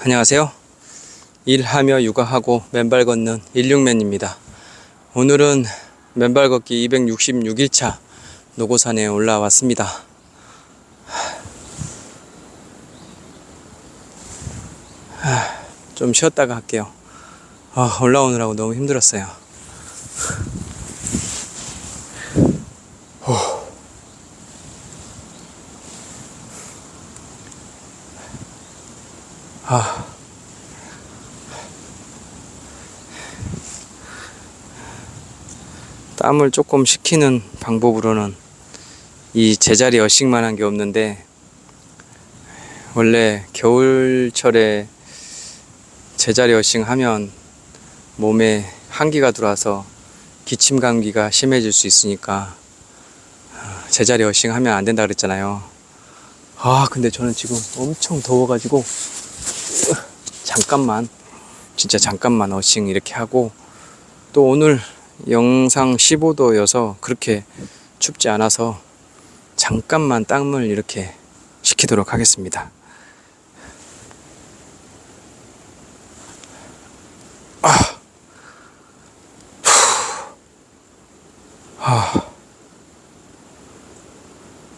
안녕하세요. 일하며 육아하고 맨발 걷는 16맨입니다. 오늘은 맨발 걷기 266일차 노고산에 올라왔습니다. 좀 쉬었다가 할게요. 올라오느라고 너무 힘들었어요. 땀을 조금 식히는 방법으로는 이 제자리 어식만 한 게 없는데, 원래 겨울철에 제자리 어식 하면 몸에 한기가 들어와서 기침 감기가 심해질 수 있으니까 제자리 어식 하면 안 된다 그랬잖아요. 근데 저는 지금 엄청 더워가지고 진짜 잠깐만 어식 이렇게 하고, 또 오늘 영상 15도여서 그렇게 춥지 않아서 잠깐만 땀을 이렇게 식히도록 하겠습니다.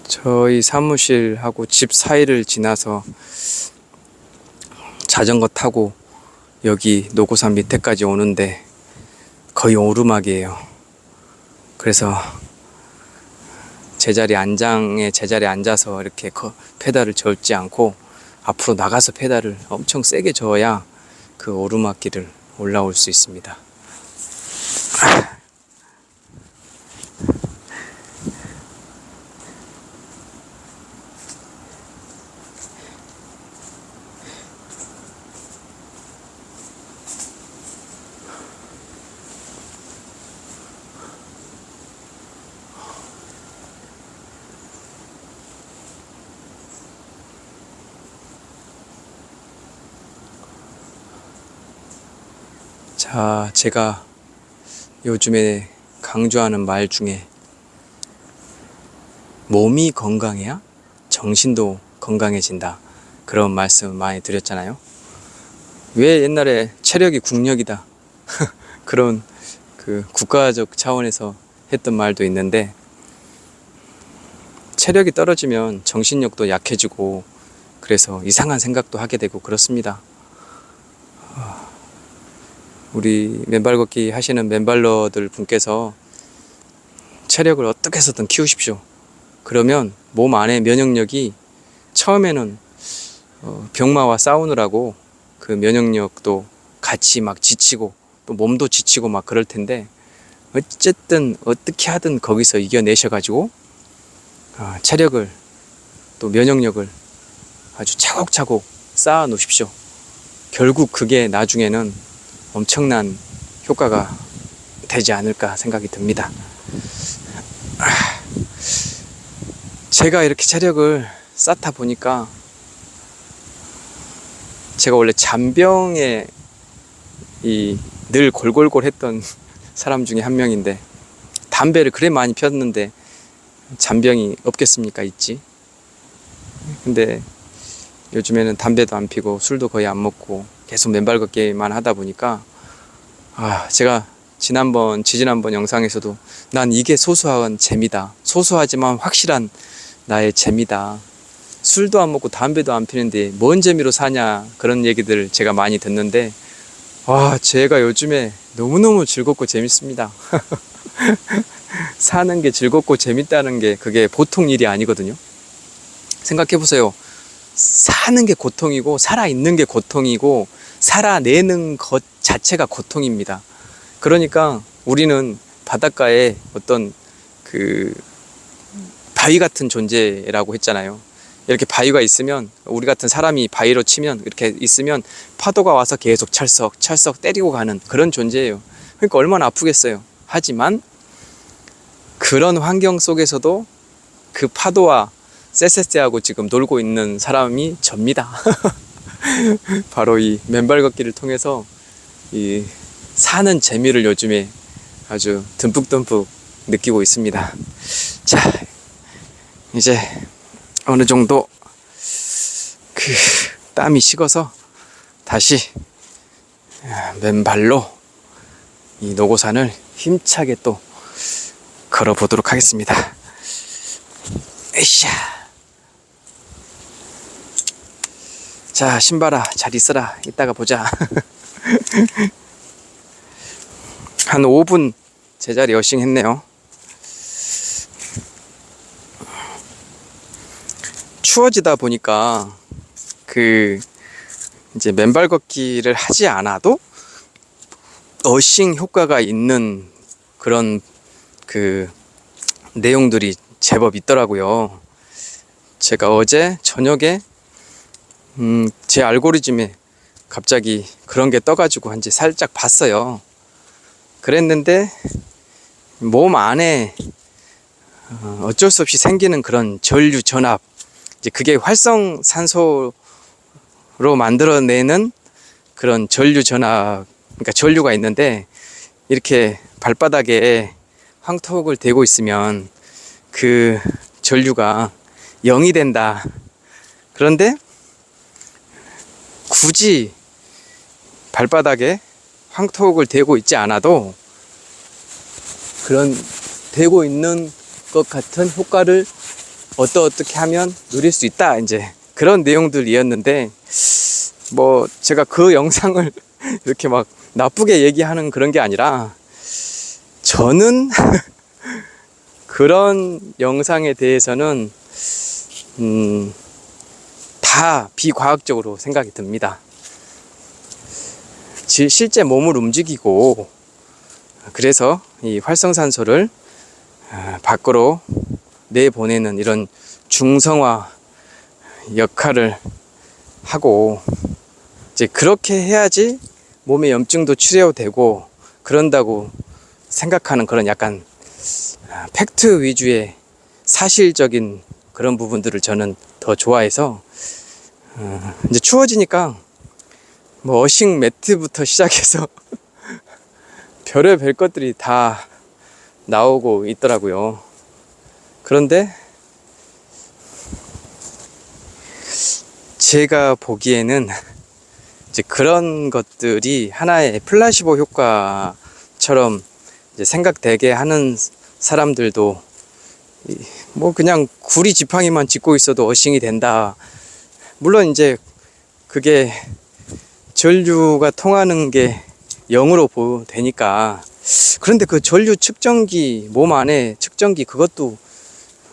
저희 사무실하고 집 사이를 지나서 자전거 타고 여기 노고산 밑에까지 오는데 거의 오르막이에요. 그래서 안장에 제자리에 앉아서 이렇게 페달을 젓지 않고 앞으로 나가서 페달을 엄청 세게 저어야 그 오르막길을 올라올 수 있습니다. 자, 제가 요즘에 강조하는 말 중에 몸이 건강해야 정신도 건강해진다, 그런 말씀 많이 드렸잖아요. 왜 옛날에 체력이 국력이다 그런 그 국가적 차원에서 했던 말도 있는데, 체력이 떨어지면 정신력도 약해지고 그래서 이상한 생각도 하게 되고 그렇습니다. 우리 맨발 걷기 하시는 맨발러들 분께서 체력을 어떻게 해서든 키우십시오. 그러면 몸 안에 면역력이 처음에는 병마와 싸우느라고 그 면역력도 같이 막 지치고 또 몸도 지치고 막 그럴 텐데, 어쨌든 어떻게 하든 거기서 이겨내셔가지고 체력을 또 면역력을 아주 차곡차곡 쌓아 놓으십시오. 결국 그게 나중에는 엄청난 효과가 되지 않을까 생각이 듭니다. 제가 이렇게 체력을 쌓다 보니까, 제가 원래 잔병에 늘 골골골 했던 사람 중에 한 명인데, 담배를 그래 많이 폈는데 잔병이 없겠습니까? 있지. 근데 요즘에는 담배도 안 피고 술도 거의 안 먹고 계속 맨발 걷기만 하다 보니까, 제가 지지난번 영상에서도 난 이게 소소한 재미다, 소소하지만 확실한 나의 재미다, 술도 안 먹고 담배도 안 피는데 뭔 재미로 사냐, 그런 얘기들 제가 많이 듣는데, 제가 요즘에 너무너무 즐겁고 재밌습니다. 사는 게 즐겁고 재밌다는 게 그게 보통 일이 아니거든요. 생각해보세요. 사는 게 고통이고 살아있는 게 고통이고 살아내는 것 자체가 고통입니다. 그러니까 우리는 바닷가에 어떤 그 바위 같은 존재라고 했잖아요. 이렇게 바위가 있으면, 우리 같은 사람이 바위로 치면 이렇게 있으면 파도가 와서 계속 철썩 때리고 가는 그런 존재예요. 그러니까 얼마나 아프겠어요. 하지만 그런 환경 속에서도 그 파도와 쎄쎄쎄하고 지금 놀고 있는 사람이 접니다. 바로 이 맨발 걷기를 통해서 이 사는 재미를 요즘에 아주 듬뿍듬뿍 느끼고 있습니다. 자, 이제 어느 정도 땀이 식어서 다시 맨발로 이 노고산을 힘차게 또 걸어보도록 하겠습니다. 에이샤. 자, 신발아, 잘 있어라. 이따가 보자. 한 5분 제자리 어싱 했네요. 추워지다 보니까 이제 맨발 걷기를 하지 않아도 어싱 효과가 있는 그런 내용들이 제법 있더라고요. 제가 어제 저녁에 제 알고리즘에 갑자기 그런 게 떠가지고 한지 살짝 봤어요. 그랬는데 몸 안에 어쩔 수 없이 생기는 그런 전류 전압, 이제 그게 활성산소로 만들어내는 그런 전류 전압, 그러니까 전류가 있는데 이렇게 발바닥에 황토흙을 대고 있으면 그 전류가 0이 된다. 그런데 굳이 발바닥에 황토흙을 대고 있지 않아도 그런 대고 있는 것 같은 효과를 어떻게 하면 누릴 수 있다, 이제 그런 내용들이었는데, 뭐 제가 그 영상을 이렇게 막 나쁘게 얘기하는 그런 게 아니라, 저는 그런 영상에 대해서는 다 비과학적으로 생각이 듭니다. 실제 몸을 움직이고, 그래서 이 활성산소를 밖으로 내보내는 이런 중성화 역할을 하고, 이제 그렇게 해야지 몸의 염증도 치료되고 그런다고 생각하는 그런 약간 팩트 위주의 사실적인 그런 부분들을 저는 더 좋아해서, 이제 추워지니까 뭐 어싱 매트부터 시작해서 별의별 것들이 다 나오고 있더라고요. 그런데 제가 보기에는 이제 그런 것들이 하나의 플라시보 효과처럼 이제 생각되게 하는 사람들도, 뭐 그냥 구리 지팡이만 짚고 있어도 어싱이 된다. 물론 이제 그게 전류가 통하는 게 0으로 되니까. 그런데 그 전류 측정기, 몸 안에 측정기, 그것도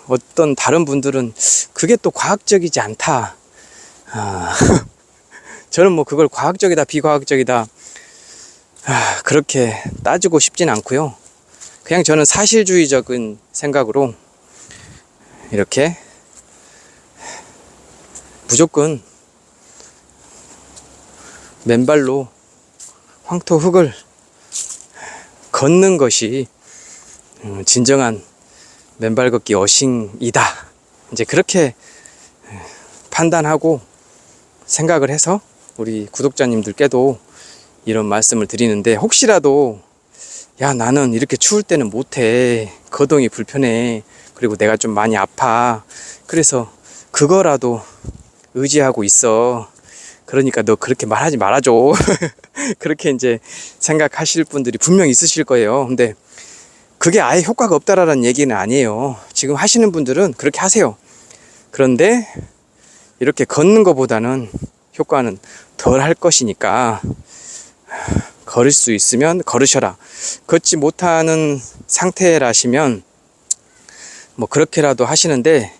어떤 다른 분들은 그게 또 과학적이지 않다. 저는 뭐 그걸 과학적이다, 비과학적이다, 그렇게 따지고 싶진 않고요. 그냥 저는 사실주의적인 생각으로 이렇게 무조건 맨발로 황토 흙을 걷는 것이 진정한 맨발 걷기 어싱이다, 이제 그렇게 판단하고 생각을 해서 우리 구독자님들께도 이런 말씀을 드리는데, 혹시라도 야, 나는 이렇게 추울 때는 못해, 거동이 불편해, 그리고 내가 좀 많이 아파, 그래서 그거라도 의지하고 있어, 그러니까 너 그렇게 말하지 말아줘. 그렇게 이제 생각하실 분들이 분명 있으실 거예요. 근데 그게 아예 효과가 없다라는 얘기는 아니에요. 지금 하시는 분들은 그렇게 하세요. 그런데 이렇게 걷는 것보다는 효과는 덜 할 것이니까 걸을 수 있으면 걸으셔라. 걷지 못하는 상태라시면 뭐 그렇게라도 하시는데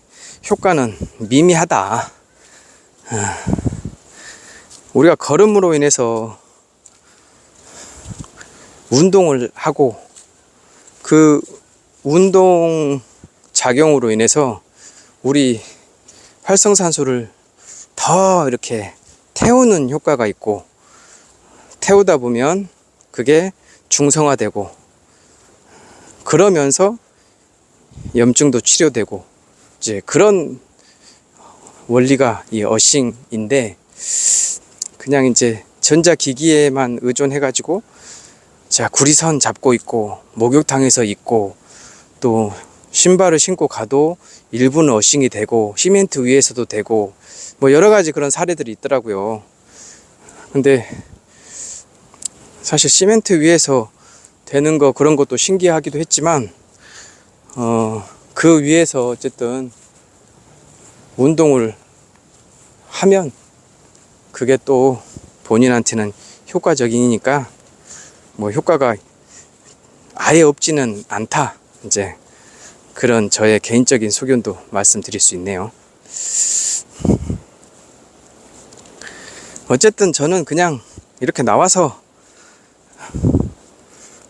효과는 미미하다. 우리가 걸음으로 인해서 운동을 하고, 그 운동 작용으로 인해서 우리 활성산소를 더 이렇게 태우는 효과가 있고, 태우다 보면 그게 중성화되고, 그러면서 염증도 치료되고, 이제 그런 원리가 이 어싱인데, 그냥 이제 전자기기에만 의존해가지고, 자, 구리선 잡고 있고, 목욕탕에서 있고, 또 신발을 신고 가도 일부는 어싱이 되고 시멘트 위에서도 되고 뭐 여러 가지 그런 사례들이 있더라고요. 근데 사실 시멘트 위에서 되는 거 그런 것도 신기하기도 했지만 그 위에서 어쨌든 운동을 하면 그게 또 본인한테는 효과적이니까 뭐 효과가 아예 없지는 않다. 이제 그런 저의 개인적인 소견도 말씀드릴 수 있네요. 어쨌든 저는 그냥 이렇게 나와서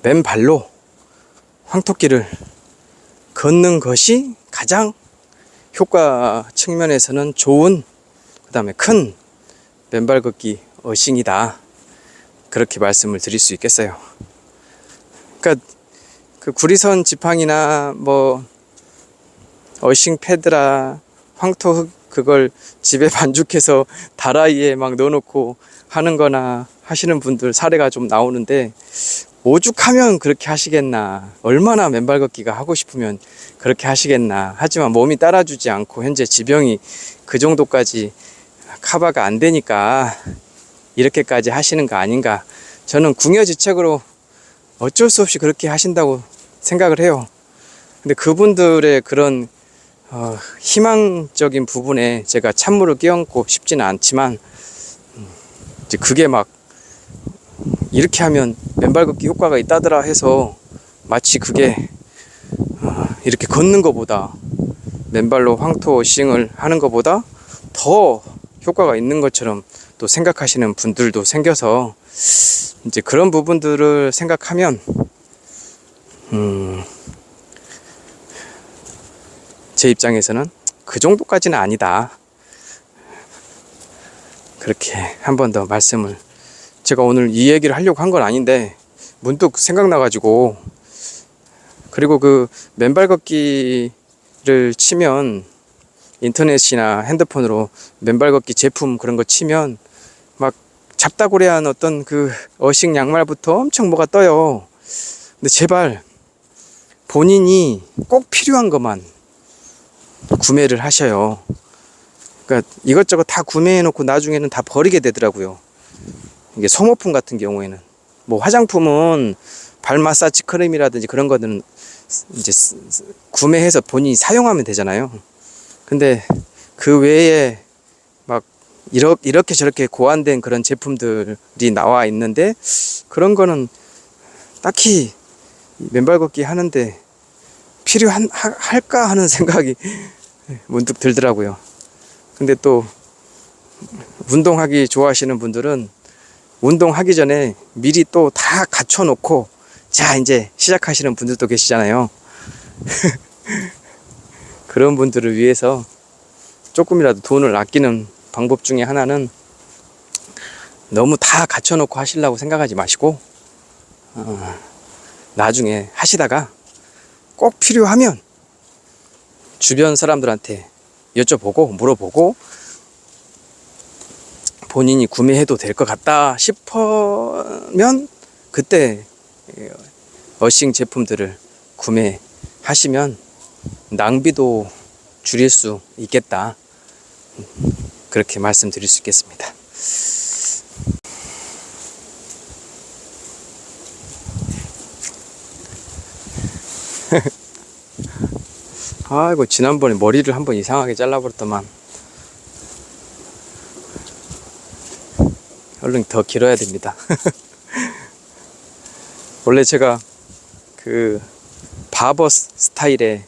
맨발로 황토길을 걷는 것이 가장 효과 측면에서는 좋은, 그 다음에 큰 맨발 걷기 어싱이다. 그렇게 말씀을 드릴 수 있겠어요. 그러니까 그 구리선 지팡이나 뭐 어싱 패드라 황토 흙 그걸 집에 반죽해서 다라이에 막 넣어놓고 하는 거나 하시는 분들 사례가 좀 나오는데, 오죽하면 그렇게 하시겠나, 얼마나 맨발 걷기가 하고 싶으면 그렇게 하시겠나. 하지만 몸이 따라주지 않고 현재 지병이 그 정도까지 커버가 안 되니까 이렇게까지 하시는 거 아닌가. 저는 궁여지책으로 어쩔 수 없이 그렇게 하신다고 생각을 해요. 근데 그분들의 그런 희망적인 부분에 제가 찬물을 끼얹고 싶지는 않지만, 이제 그게 막 이렇게 하면 맨발 걷기 효과가 있다더라 해서 마치 그게 이렇게 걷는 것보다, 맨발로 황토 어싱을 하는 것보다 더 효과가 있는 것처럼 또 생각하시는 분들도 생겨서, 이제 그런 부분들을 생각하면 제 입장에서는 그 정도까지는 아니다. 그렇게 한 번 더 말씀을, 제가 오늘 이 얘기를 하려고 한 건 아닌데 문득 생각나가지고. 그리고 그 맨발 걷기를 치면 인터넷이나 핸드폰으로 맨발 걷기 제품 그런 거 치면 막 잡다구레한 어떤 그 어싱 양말부터 엄청 뭐가 떠요. 근데 제발 본인이 꼭 필요한 것만 구매를 하셔요. 그러니까 이것저것 다 구매해 놓고 나중에는 다 버리게 되더라고요. 이게 소모품 같은 경우에는, 뭐 화장품은 발 마사지 크림이라든지 그런 거는 이제 구매해서 본인이 사용하면 되잖아요. 근데 그 외에 막 이렇게 저렇게 고안된 그런 제품들이 나와 있는데, 그런 거는 딱히 맨발 걷기 하는데 필요할까 하는 생각이 문득 들더라고요. 근데 또 운동하기 좋아하시는 분들은 운동하기 전에 미리 또 다 갖춰 놓고 자 이제 시작하시는 분들도 계시잖아요. 그런 분들을 위해서 조금이라도 돈을 아끼는 방법 중에 하나는, 너무 다 갖춰 놓고 하시려고 생각하지 마시고 나중에 하시다가 꼭 필요하면 주변 사람들한테 여쭤보고 물어보고 본인이 구매해도 될 것 같다 싶으면 그때 어싱 제품들을 구매하시면 낭비도 줄일 수 있겠다. 그렇게 말씀드릴 수 있겠습니다. 아이고, 지난번에 머리를 한번 이상하게 잘라버렸더만. 얼른 더 길어야 됩니다. 원래 제가 그 바버 스타일의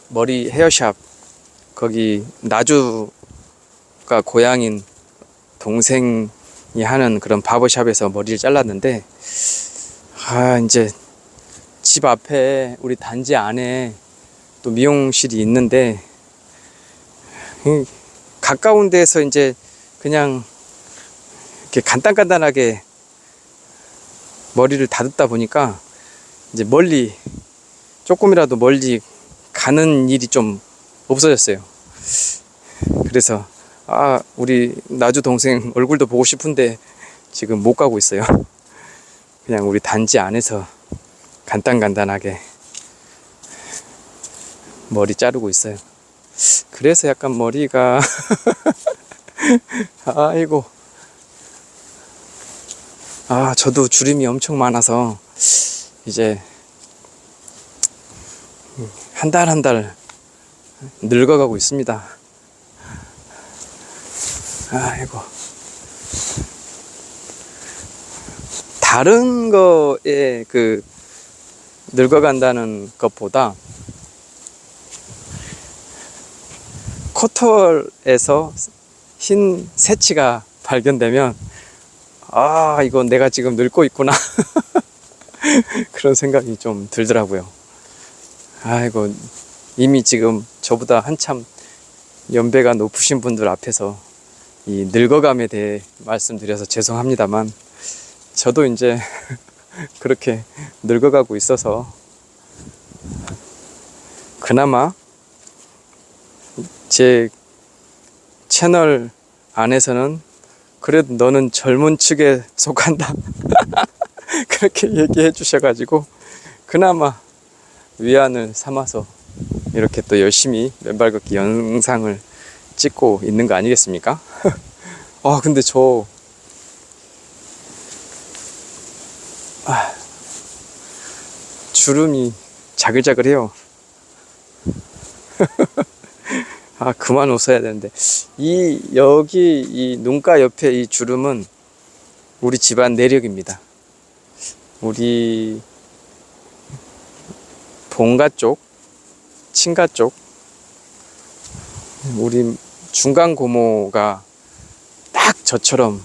머리 헤어샵, 거기 나주가 고향인 동생이 하는 그런 바버샵에서 머리를 잘랐는데, 이제 집 앞에 우리 단지 안에 또 미용실이 있는데, 가까운 데서 이제 그냥 이렇게 간단하게 머리를 다듬다 보니까 이제 조금이라도 멀리 가는 일이 좀 없어졌어요. 그래서 우리 나주 동생 얼굴도 보고 싶은데 지금 못 가고 있어요. 그냥 우리 단지 안에서 간단하게 머리 자르고 있어요. 그래서 약간 머리가 아이고. 저도 주름이 엄청 많아서 이제 한 달 한 달 늙어가고 있습니다. 아이고. 다른 거에 늙어간다는 것보다 코털에서 흰 새치가 발견되면 이건 내가 지금 늙고 있구나 그런 생각이 좀 들더라고요. 아이고, 이미 지금 저보다 한참 연배가 높으신 분들 앞에서 이 늙어감에 대해 말씀드려서 죄송합니다만, 저도 이제 그렇게 늙어가고 있어서 그나마 제 채널 안에서는 그래도 너는 젊은 축에 속한다 그렇게 얘기해 주셔가지고 그나마 위안을 삼아서 이렇게 또 열심히 맨발 걷기 영상을 찍고 있는 거 아니겠습니까? 근데 저 주름이 자글자글해요. 그만 웃어야 되는데, 여기 이 눈가 옆에 이 주름은 우리 집안 내력입니다. 우리 본가 쪽, 친가 쪽, 우리 중간 고모가 딱 저처럼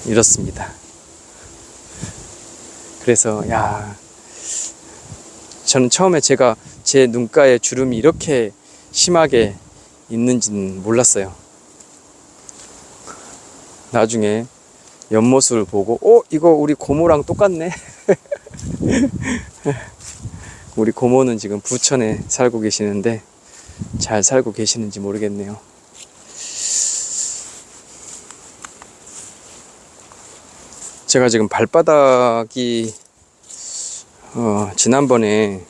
이렇습니다. 그래서 저는 처음에 제가 제 눈가에 주름이 이렇게 심하게 있는지는 몰랐어요. 나중에 옆모습을 보고 이거 우리 고모랑 똑같네 우리 고모는 지금 부천에 살고 계시는데 잘 살고 계시는지 모르겠네요. 제가 지금 발바닥이 지난번에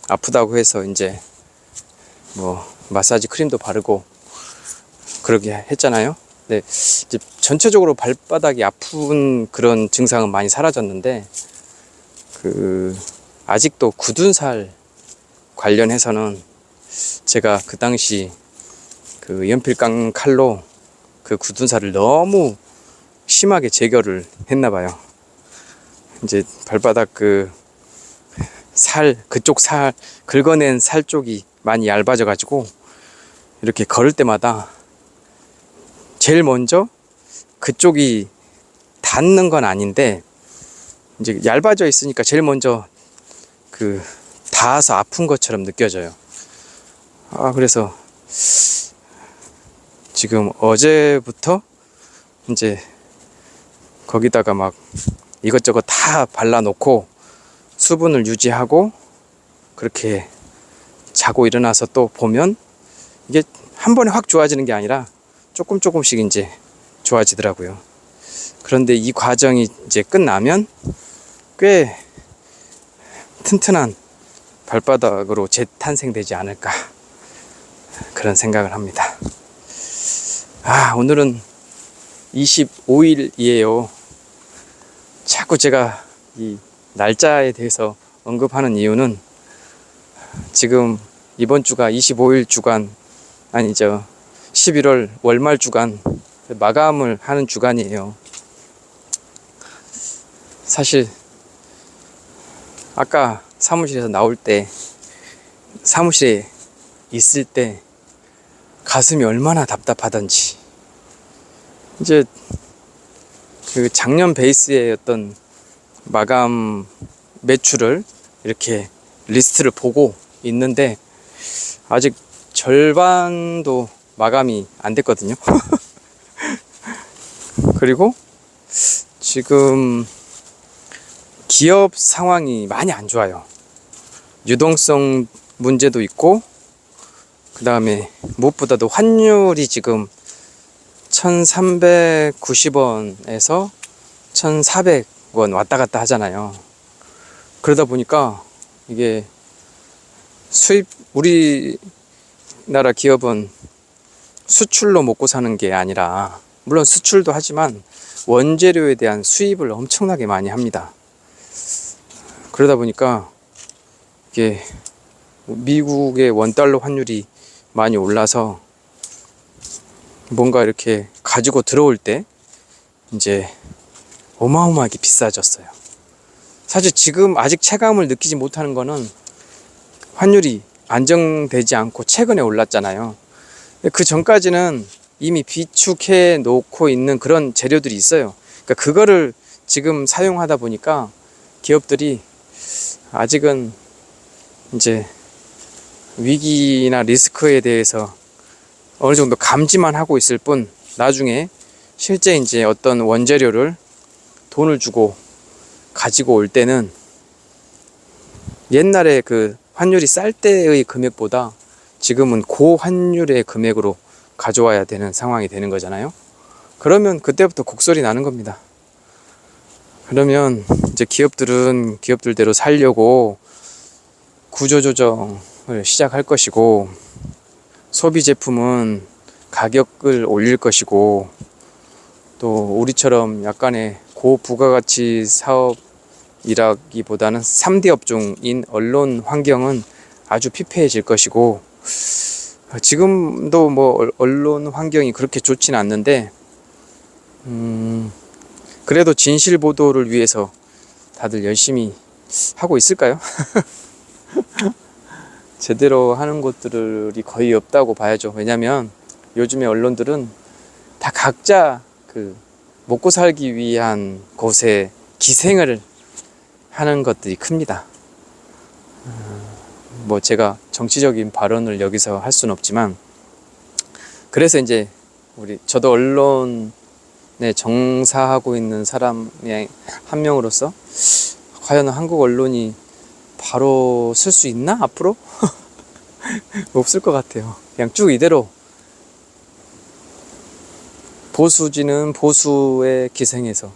아프다고 해서 이제 마사지 크림도 바르고 그러게 했잖아요. 네, 이제 전체적으로 발바닥이 아픈 그런 증상은 많이 사라졌는데 아직도 굳은 살 관련해서는 제가 그 당시 연필깡 칼로 굳은 살을 너무 심하게 제거를 했나 봐요. 이제 발바닥 그쪽 살 긁어낸 살 쪽이 많이 얇아져 가지고 이렇게 걸을 때마다 제일 먼저 그쪽이 닿는 건 아닌데 이제 얇아져 있으니까 제일 먼저 닿아서 아픈 것처럼 느껴져요. 그래서 지금 어제부터 이제 거기다가 막 이것저것 다 발라놓고 수분을 유지하고 그렇게 자고 일어나서 또 보면 이게 한 번에 확 좋아지는 게 아니라 조금씩 이제 좋아지더라고요. 그런데 이 과정이 이제 끝나면 꽤 튼튼한 발바닥으로 재탄생되지 않을까 그런 생각을 합니다. 오늘은 25일이에요. 자꾸 제가 이 날짜에 대해서 언급하는 이유는 지금 이번 주가 25일 주간, 아니죠, 11월 월말 주간 마감을 하는 주간이에요. 사실 아까 사무실에서 나올 때, 사무실에 있을 때 가슴이 얼마나 답답하던지, 이제 작년 베이스의 어떤 마감 매출을 이렇게 리스트를 보고 있는데 아직 절반도 마감이 안 됐거든요. 그리고 지금 기업 상황이 많이 안 좋아요. 유동성 문제도 있고, 그 다음에 무엇보다도 환율이 지금 1390원에서 1400원 왔다 갔다 하잖아요. 그러다 보니까 이게 우리나라 기업은 수출로 먹고 사는 게 아니라, 물론 수출도 하지만 원재료에 대한 수입을 엄청나게 많이 합니다. 그러다 보니까 이게 미국의 원달러 환율이 많이 올라서 뭔가 이렇게 가지고 들어올 때 이제 어마어마하게 비싸졌어요. 사실 지금 아직 체감을 느끼지 못하는 거는 환율이 안정되지 않고 최근에 올랐잖아요. 그 전까지는 이미 비축해 놓고 있는 그런 재료들이 있어요. 그러니까 그거를 지금 사용하다 보니까 기업들이 아직은 이제 위기나 리스크에 대해서 어느 정도 감지만 하고 있을 뿐, 나중에 실제 이제 어떤 원재료를 돈을 주고 가지고 올 때는 옛날에 그 환율이 쌀 때의 금액보다 지금은 고환율의 금액으로 가져와야 되는 상황이 되는 거잖아요. 그러면 그때부터 곡소리 나는 겁니다. 그러면 이제 기업들은 기업들대로 살려고 구조조정을 시작할 것이고, 소비 제품은 가격을 올릴 것이고, 또 우리처럼 약간의 고부가가치 사업이라기보다는 3D 업종인 언론 환경은 아주 피폐해질 것이고, 지금도 뭐 언론 환경이 그렇게 좋지는 않는데, 그래도 진실 보도를 위해서 다들 열심히 하고 있을까요? 제대로 하는 곳들이 거의 없다고 봐야죠. 왜냐면 요즘에 언론들은 다 각자 그 먹고 살기 위한 곳에 기생을 하는 것들이 큽니다. 뭐 제가 정치적인 발언을 여기서 할 수는 없지만, 그래서 이제 저도 언론에 정사하고 있는 사람의 한 명으로서 과연 한국 언론이 바로 쓸 수 있나 앞으로? 없을 것 같아요. 그냥 쭉 이대로 보수지는 보수의 기생에서,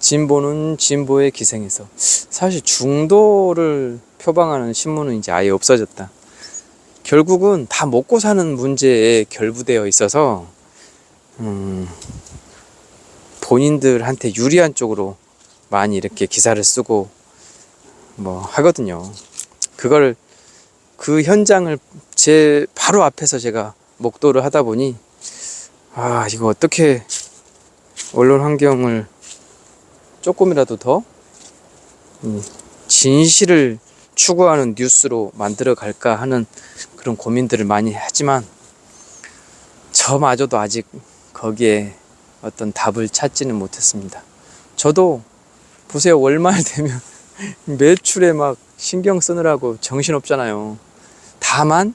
진보는 진보의 기생에서, 사실 중도를 표방하는 신문은 이제 아예 없어졌다. 결국은 다 먹고 사는 문제에 결부되어 있어서 본인들한테 유리한 쪽으로 많이 이렇게 기사를 쓰고 뭐 하거든요. 그 현장을 제 바로 앞에서 제가 목도를 하다 보니, 이거 어떻게 언론 환경을 조금이라도 더 진실을 추구하는 뉴스로 만들어 갈까 하는 그런 고민들을 많이 하지만, 저마저도 아직 거기에 어떤 답을 찾지는 못했습니다. 저도 보세요, 월말 되면 매출에 막 신경 쓰느라고 정신없잖아요. 다만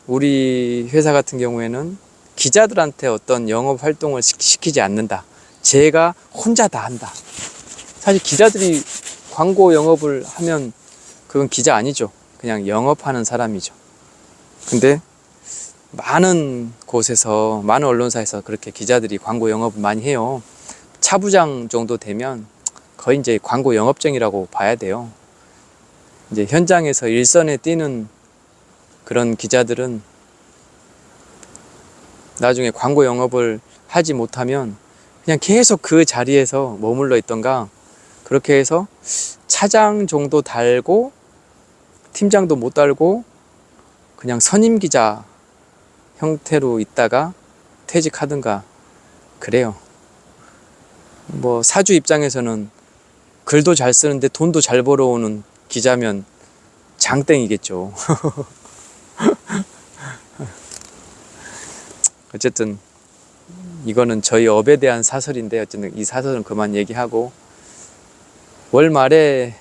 우리 회사 같은 경우에는 기자들한테 어떤 영업 활동을 시키지 않는다. 제가 혼자 다 한다. 사실 기자들이 광고 영업을 하면 그건 기자 아니죠. 그냥 영업하는 사람이죠. 근데 많은 곳에서, 많은 언론사에서 그렇게 기자들이 광고 영업을 많이 해요. 차부장 정도 되면 거의 이제 광고 영업쟁이라고 봐야 돼요. 이제 현장에서 일선에 뛰는 그런 기자들은 나중에 광고 영업을 하지 못하면 그냥 계속 그 자리에서 머물러 있던가, 그렇게 해서 차장 정도 달고 팀장도 못 달고 그냥 선임 기자 형태로 있다가 퇴직하든가 그래요. 뭐 사주 입장에서는 글도 잘 쓰는데 돈도 잘 벌어오는 기자면 장땡이겠죠. 어쨌든 이거는 저희 업에 대한 사설인데, 어쨌든 이 사설은 그만 얘기하고, 월 말에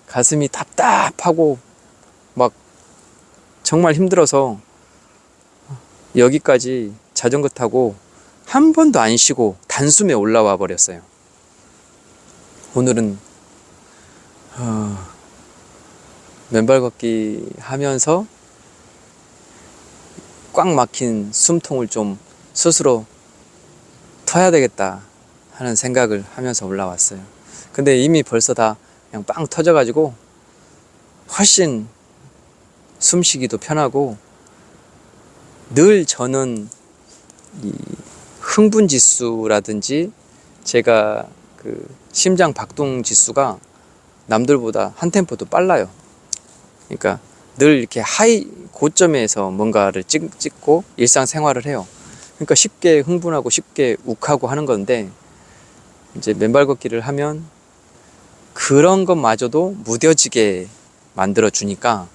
가슴이 답답하고 막 정말 힘들어서 여기까지 자전거 타고 한 번도 안 쉬고 단숨에 올라와 버렸어요. 오늘은 맨발 걷기 하면서 꽉 막힌 숨통을 좀 스스로 터야 되겠다 하는 생각을 하면서 올라왔어요. 근데 이미 벌써 다 그냥 빵 터져가지고 훨씬 숨쉬기도 편하고, 늘 저는 이 흥분 지수라든지 제가 그 심장 박동 지수가 남들보다 한 템포도 빨라요. 그러니까 늘 이렇게 하이 고점에서 뭔가를 찍고 일상생활을 해요. 그러니까 쉽게 흥분하고 쉽게 욱하고 하는 건데, 이제 맨발 걷기를 하면 그런 것마저도 무뎌지게 만들어 주니까,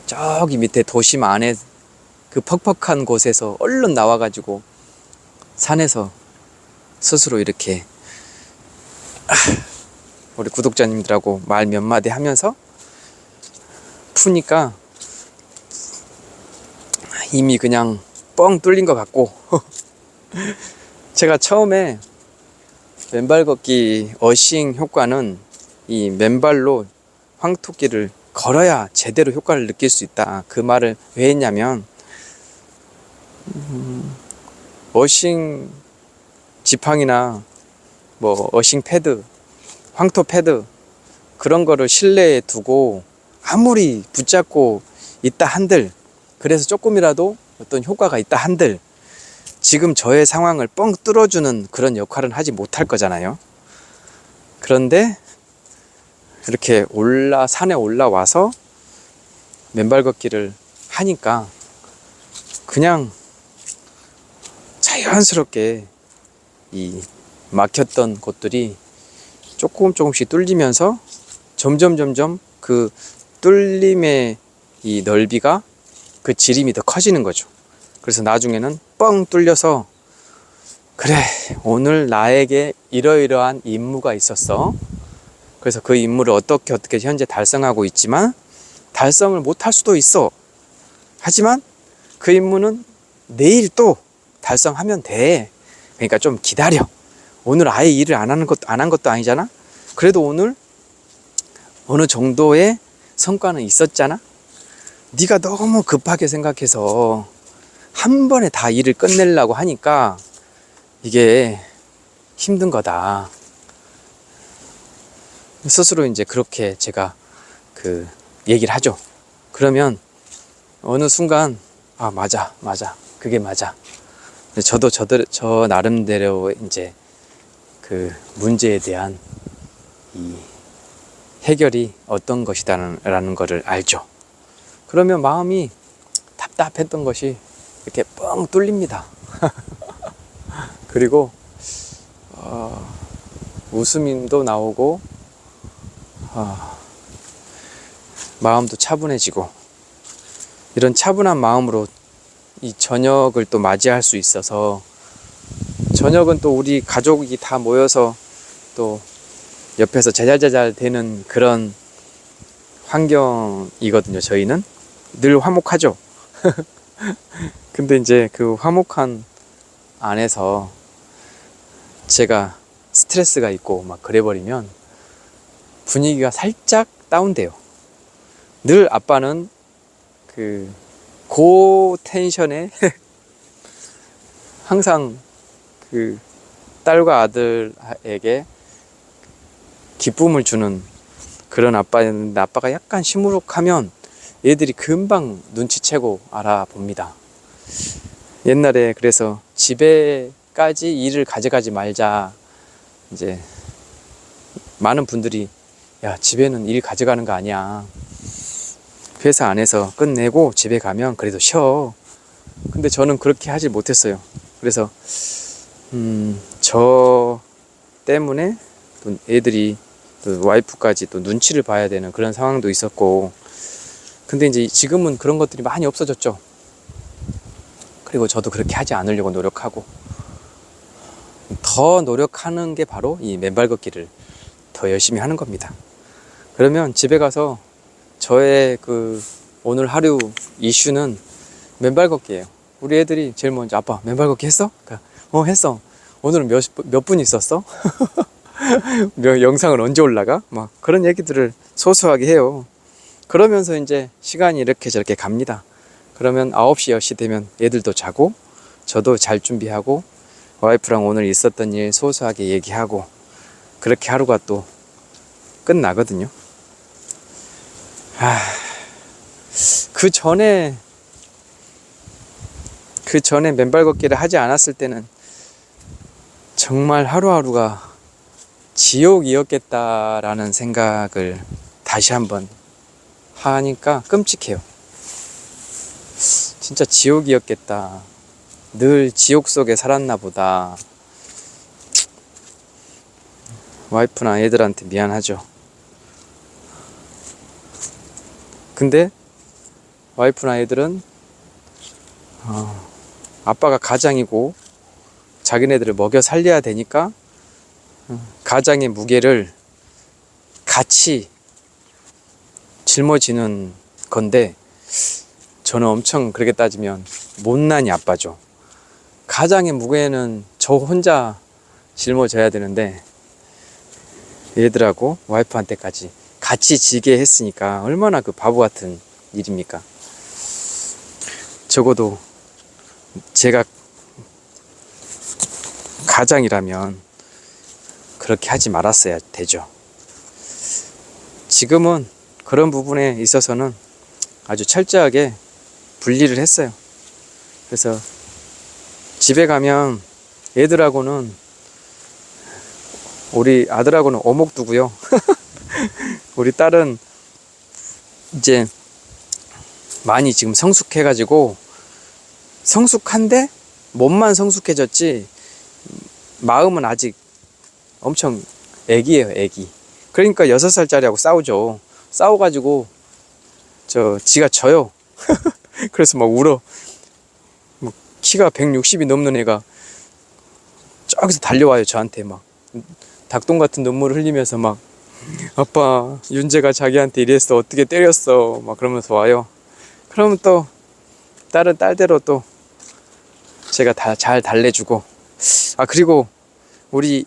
저기 밑에 도심 안에 그 퍽퍽한 곳에서 얼른 나와가지고 산에서 스스로 이렇게 우리 구독자님들하고 말 몇 마디 하면서 푸니까 이미 그냥 뻥 뚫린 것 같고 제가 처음에 맨발 걷기 어싱 효과는 이 맨발로 황토길을 걸어야 제대로 효과를 느낄 수 있다, 그 말을 왜 했냐면, 어싱 지팡이나 뭐 어싱 패드, 황토 패드 그런 거를 실내에 두고 아무리 붙잡고 있다 한들, 그래서 조금이라도 어떤 효과가 있다 한들 지금 저의 상황을 뻥 뚫어주는 그런 역할은 하지 못할 거잖아요. 그런데 이렇게 산에 올라와서 맨발 걷기를 하니까 그냥 자연스럽게 이 막혔던 곳들이 조금씩 뚫리면서 점점 그 뚫림의 이 넓이가, 그 지름이 더 커지는 거죠. 그래서 나중에는 뻥 뚫려서, 그래, 오늘 나에게 이러이러한 임무가 있었어. 그래서 그 임무를 어떻게 현재 달성하고 있지만 달성을 못할 수도 있어. 하지만 그 임무는 내일 또 달성하면 돼. 그러니까 좀 기다려. 오늘 아예 일을 안 한 것도 아니잖아. 그래도 오늘 어느 정도의 성과는 있었잖아. 네가 너무 급하게 생각해서 한 번에 다 일을 끝내려고 하니까 이게 힘든 거다. 스스로 이제 그렇게 제가 그 얘기를 하죠. 그러면 어느 순간 맞아, 그게 맞아. 저도 저 나름대로 이제 그 문제에 대한 이 해결이 어떤 것이다라는 거를 알죠. 그러면 마음이 답답했던 것이 이렇게 뻥 뚫립니다. 그리고 웃음도 나오고 마음도 차분해지고, 이런 차분한 마음으로 이 저녁을 또 맞이할 수 있어서, 저녁은 또 우리 가족이 다 모여서 또 옆에서 자잘자잘 되는 그런 환경이거든요. 저희는 늘 화목하죠. 근데 이제 그 화목한 안에서 제가 스트레스가 있고 막 그래버리면 분위기가 살짝 다운돼요. 늘 아빠는 그 고텐션에 항상 그 딸과 아들에게 기쁨을 주는 그런 아빠였는데, 아빠가 약간 시무룩하면 얘들이 금방 눈치채고 알아봅니다. 옛날에 그래서 집에까지 일을 가져가지 말자, 이제 많은 분들이 야, 집에는 일 가져가는 거 아니야, 회사 안에서 끝내고 집에 가면 그래도 쉬어. 근데 저는 그렇게 하지 못했어요. 그래서 저 때문에 또 애들이, 또 와이프까지 또 눈치를 봐야 되는 그런 상황도 있었고, 근데 이제 지금은 그런 것들이 많이 없어졌죠. 그리고 저도 그렇게 하지 않으려고 노력하고, 더 노력하는 게 바로 이 맨발 걷기를 더 열심히 하는 겁니다. 그러면 집에 가서 저의 그 오늘 하루 이슈는 맨발 걷기예요. 우리 애들이 제일 먼저 아빠 맨발 걷기 했어? 그러니까, 했어. 오늘은 몇 분 있었어? 영상을 언제 올라가? 막 그런 얘기들을 소소하게 해요. 그러면서 이제 시간이 이렇게 저렇게 갑니다. 그러면 9시 10시 되면 애들도 자고 저도 잘 준비하고 와이프랑 오늘 있었던 일 소소하게 얘기하고, 그렇게 하루가 또 끝나거든요. 그 전에 맨발 걷기를 하지 않았을 때는 정말 하루하루가 지옥이었겠다라는 생각을 다시 한번 하니까 끔찍해요. 진짜 지옥이었겠다. 늘 지옥 속에 살았나 보다. 와이프나 애들한테 미안하죠. 근데 와이프나 애들은 아빠가 가장이고 자기네들을 먹여 살려야 되니까 가장의 무게를 같이 짊어지는 건데, 저는 엄청 그렇게 따지면 못난이 아빠죠. 가장의 무게는 저 혼자 짊어져야 되는데 얘들하고 와이프한테까지 같이 지게 했으니까 얼마나 그 바보 같은 일입니까. 적어도 제가 가장이라면 그렇게 하지 말았어야 되죠. 지금은 그런 부분에 있어서는 아주 철저하게 분리를 했어요. 그래서 집에 가면 애들하고는, 우리 아들하고는 오목두고요. 우리 딸은 이제 많이 지금 성숙해가지고, 성숙한데 몸만 성숙해졌지 마음은 아직 엄청 애기예요, 애기. 그러니까 6살짜리하고 싸우죠. 싸워가지고 지가 져요. 그래서 막 울어. 뭐 키가 160이 넘는 애가 저기서 달려와요, 저한테. 막 닭똥 같은 눈물을 흘리면서 막, 아빠, 윤재가 자기한테 이랬어, 어떻게 때렸어, 막 그러면서 와요. 그러면 또 딸은 딸대로 또 제가 다 잘 달래주고. 그리고 우리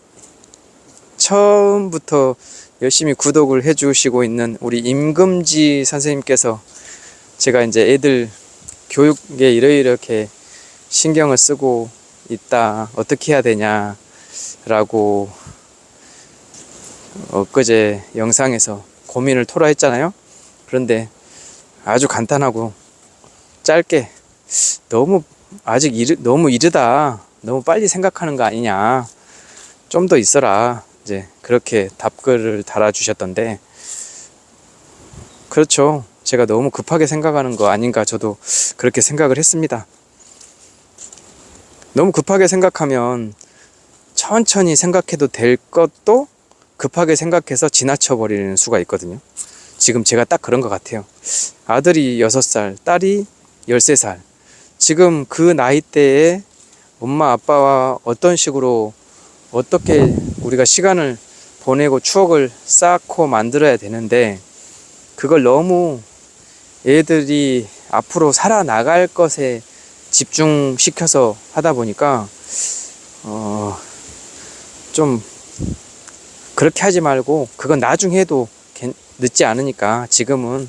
처음부터 열심히 구독을 해주시고 있는 우리 임금지 선생님께서, 제가 이제 애들 교육에 이렇게 신경을 쓰고 있다, 어떻게 해야 되냐 라고 엊그제 영상에서 고민을 토로했잖아요. 그런데 아주 간단하고 짧게, 너무 이르다, 너무 빨리 생각하는 거 아니냐, 좀 더 있어라, 이제 그렇게 답글을 달아주셨던데, 그렇죠. 제가 너무 급하게 생각하는 거 아닌가, 저도 그렇게 생각을 했습니다. 너무 급하게 생각하면 천천히 생각해도 될 것도 급하게 생각해서 지나쳐 버리는 수가 있거든요. 지금 제가 딱 그런 것 같아요. 아들이 6살, 딸이 13살. 지금 그 나이대에 엄마 아빠와 어떤 식으로, 어떻게 우리가 시간을 보내고 추억을 쌓고 만들어야 되는데, 그걸 너무 애들이 앞으로 살아나갈 것에 집중시켜서 하다 보니까 좀 그렇게 하지 말고, 그건 나중에 해도 늦지 않으니까 지금은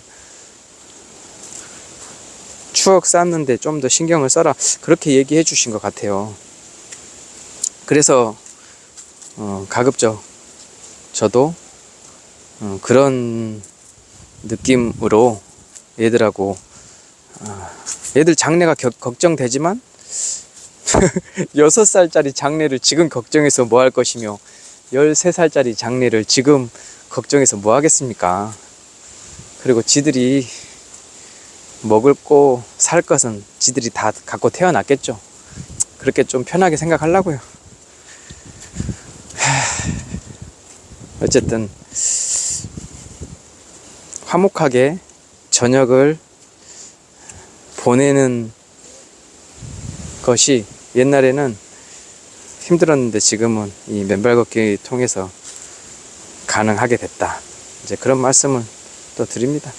추억 쌓는데 좀 더 신경을 써라, 그렇게 얘기해 주신 것 같아요. 그래서 가급적 저도 그런 느낌으로 애들하고, 애들 장래가 걱정되지만 6살짜리 장래를 지금 걱정해서 뭐 할 것이며 13살짜리 장래를 지금 걱정해서 뭐 하겠습니까. 그리고 지들이 먹을 거 살 것은 지들이 다 갖고 태어났겠죠. 그렇게 좀 편하게 생각하려고요. 어쨌든 화목하게 저녁을 보내는 것이 옛날에는 힘들었는데 지금은 이 맨발 걷기 통해서 가능하게 됐다, 이제 그런 말씀을 또 드립니다.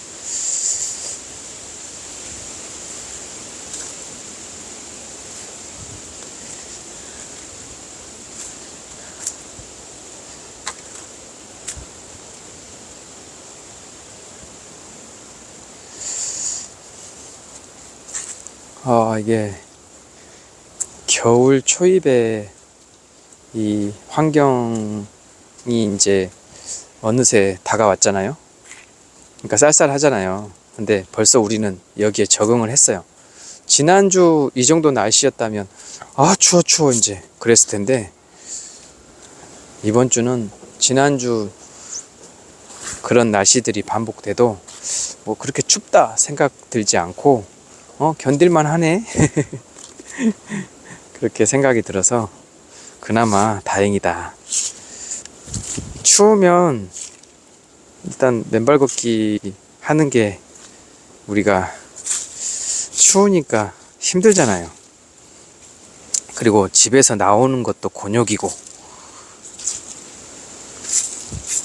이게 겨울 초입에 이 환경이 이제 어느새 다가왔잖아요. 그러니까 쌀쌀하잖아요. 근데 벌써 우리는 여기에 적응을 했어요. 지난주 이 정도 날씨였다면 아 추워 이제 그랬을 텐데, 이번 주는 지난주 그런 날씨들이 반복돼도 뭐 그렇게 춥다 생각 들지 않고 견딜만 하네 그렇게 생각이 들어서 그나마 다행이다. 추우면 일단 맨발 걷기 하는 게, 우리가 추우니까 힘들잖아요. 그리고 집에서 나오는 것도 곤욕이고,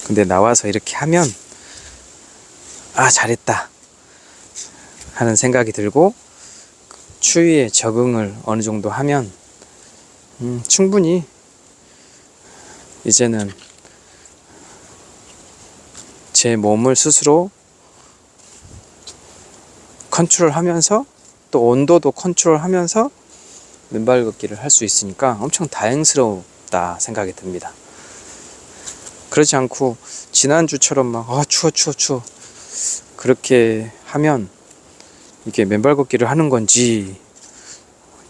근데 나와서 이렇게 하면 아 잘했다 하는 생각이 들고, 추위에 적응을 어느 정도 하면 충분히 이제는 제 몸을 스스로 컨트롤하면서 또 온도도 컨트롤하면서 맨발 걷기를 할 수 있으니까 엄청 다행스럽다 생각이 듭니다. 그렇지 않고 지난주처럼 막 추워 그렇게 하면 이게 맨발 걷기를 하는 건지,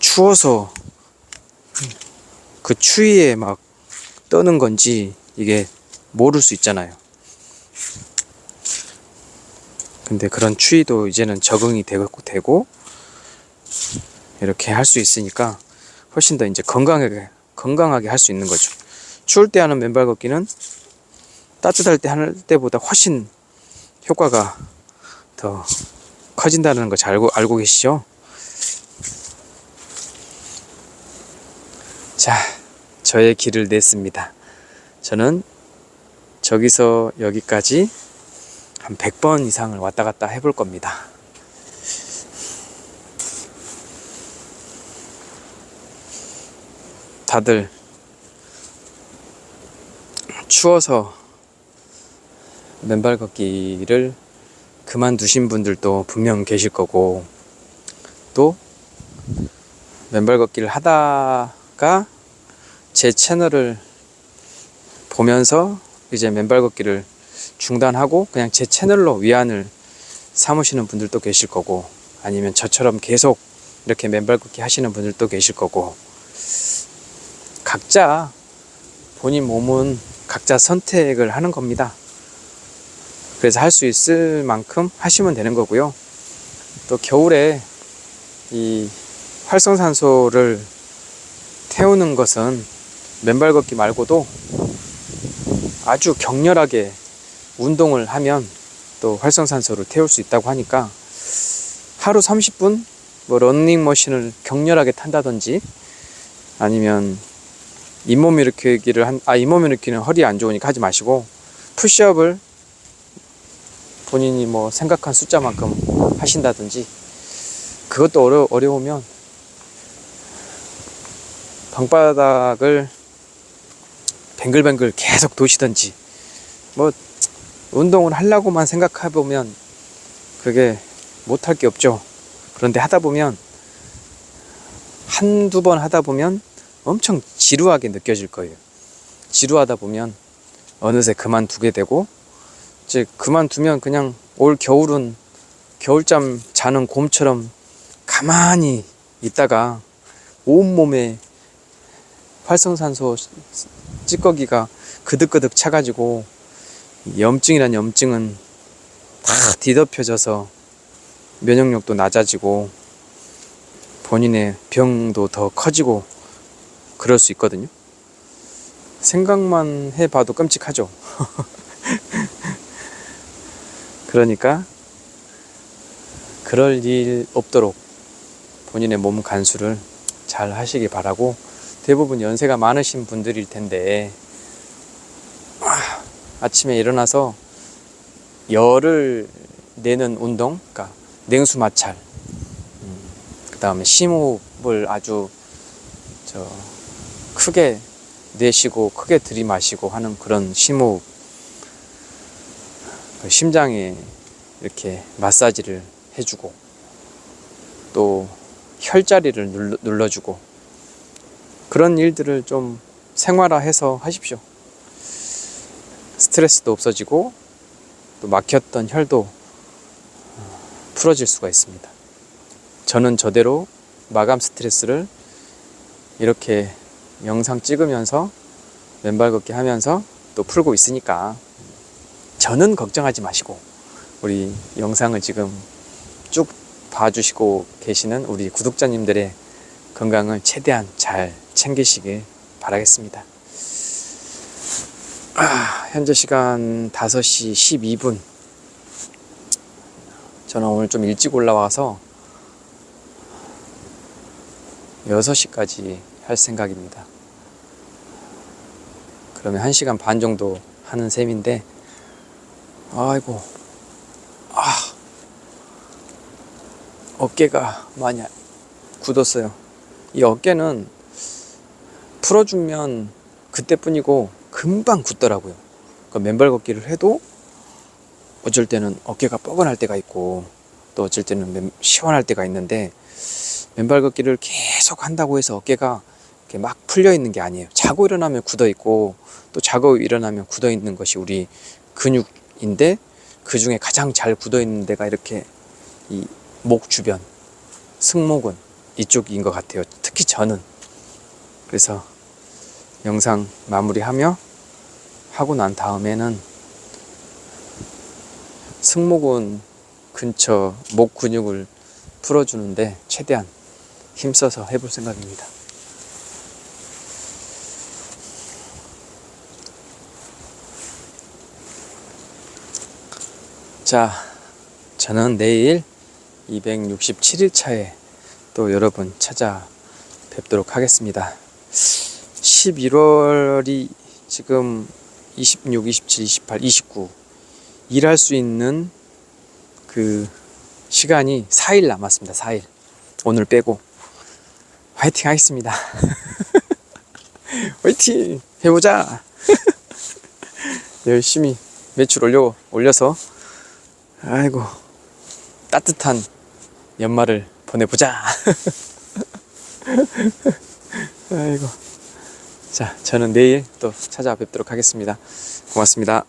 추워서 그 추위에 막 떠는 건지 이게 모를 수 있잖아요. 근데 그런 추위도 이제는 적응이 되고 이렇게 할 수 있으니까 훨씬 더 이제 건강하게 할 수 있는 거죠. 추울 때 하는 맨발 걷기는 따뜻할 때 할 때보다 훨씬 효과가 더 커진다는 거 잘 알고 계시죠? 자, 저의 길을 냈습니다. 저는 저기서 여기까지 한 100번 이상을 왔다 갔다 해볼 겁니다. 다들 추워서 맨발 걷기를 그만두신 분들도 분명 계실 거고, 또 맨발 걷기를 하다가 제 채널을 보면서 이제 맨발 걷기를 중단하고 그냥 제 채널로 위안을 삼으시는 분들도 계실 거고, 아니면 저처럼 계속 이렇게 맨발 걷기 하시는 분들도 계실 거고, 각자 본인 몸은 각자 선택을 하는 겁니다. 그래서 할 수 있을 만큼 하시면 되는 거고요. 또 겨울에 이 활성산소를 태우는 것은 맨발 걷기 말고도 아주 격렬하게 운동을 하면 또 활성산소를 태울 수 있다고 하니까, 하루 30분 뭐 러닝머신을 격렬하게 탄다든지, 아니면 잇몸 일으키기를 잇몸 일으키는 허리에 안 좋으니까 하지 마시고 푸시업을 본인이 뭐 생각한 숫자만큼 하신다든지, 그것도 어려우면 방바닥을 뱅글뱅글 계속 도시든지, 뭐 운동을 하려고만 생각해보면 그게 못할 게 없죠. 그런데 하다 보면, 한두 번 하다 보면 엄청 지루하게 느껴질 거예요. 지루하다 보면 어느새 그만두게 되고, 이제 그만두면 그냥 올 겨울은 겨울잠 자는 곰처럼 가만히 있다가 온몸에 활성산소 찌꺼기가 그득그득 차가지고 염증이란 염증은 다 뒤덮여져서 면역력도 낮아지고 본인의 병도 더 커지고 그럴 수 있거든요. 생각만 해봐도 끔찍하죠. 그러니까 그럴 일 없도록 본인의 몸 간수를 잘 하시기 바라고, 대부분 연세가 많으신 분들일 텐데 아침에 일어나서 열을 내는 운동, 그러니까 냉수 마찰, 그 다음에 심호흡을 아주 크게 내쉬고 크게 들이마시고 하는 그런 심호흡, 심장에 이렇게 마사지를 해주고, 또 혈자리를 눌러주고, 그런 일들을 좀 생활화해서 하십시오. 스트레스도 없어지고 또 막혔던 혈도 풀어질 수가 있습니다. 저는 저대로 마감 스트레스를 이렇게 영상 찍으면서 맨발 걷기 하면서 또 풀고 있으니까 저는 걱정하지 마시고 우리 영상을 지금 쭉 봐주시고 계시는 우리 구독자님들의 건강을 최대한 잘 챙기시길 바라겠습니다. 현재 시간 5시 12분. 저는 오늘 좀 일찍 올라와서 6시까지 할 생각입니다. 그러면 1시간 반 정도 하는 셈인데, 아이고, 어깨가 많이 굳었어요. 이 어깨는 풀어주면 그때뿐이고 금방 굳더라고요. 그러니까 맨발 걷기를 해도 어쩔 때는 어깨가 뻐근할 때가 있고 또 어쩔 때는 시원할 때가 있는데, 맨발 걷기를 계속 한다고 해서 어깨가 이렇게 막 풀려 있는 게 아니에요. 자고 일어나면 굳어 있고 또 자고 일어나면 굳어 있는 것이 우리 근육인데, 그 중에 가장 잘 굳어 있는 데가 이렇게 이 목 주변, 승모근 이쪽인 것 같아요. 특히 저는. 그래서 영상 마무리하며 하고 난 다음에는 승모근 근처 목 근육을 풀어주는데 최대한 힘써서 해볼 생각입니다. 자, 저는 내일 267일차에 또 여러분 찾아뵙도록 하겠습니다. 11월이 지금 26, 27, 28, 29 일할 수 있는 그 시간이 4일 남았습니다. 4일. 오늘 빼고 화이팅 하겠습니다. 화이팅 해보자. 열심히 매출 올려서 아이고 따뜻한 연말을 보내보자. 아이고. 자, 저는 내일 또 찾아뵙도록 하겠습니다. 고맙습니다.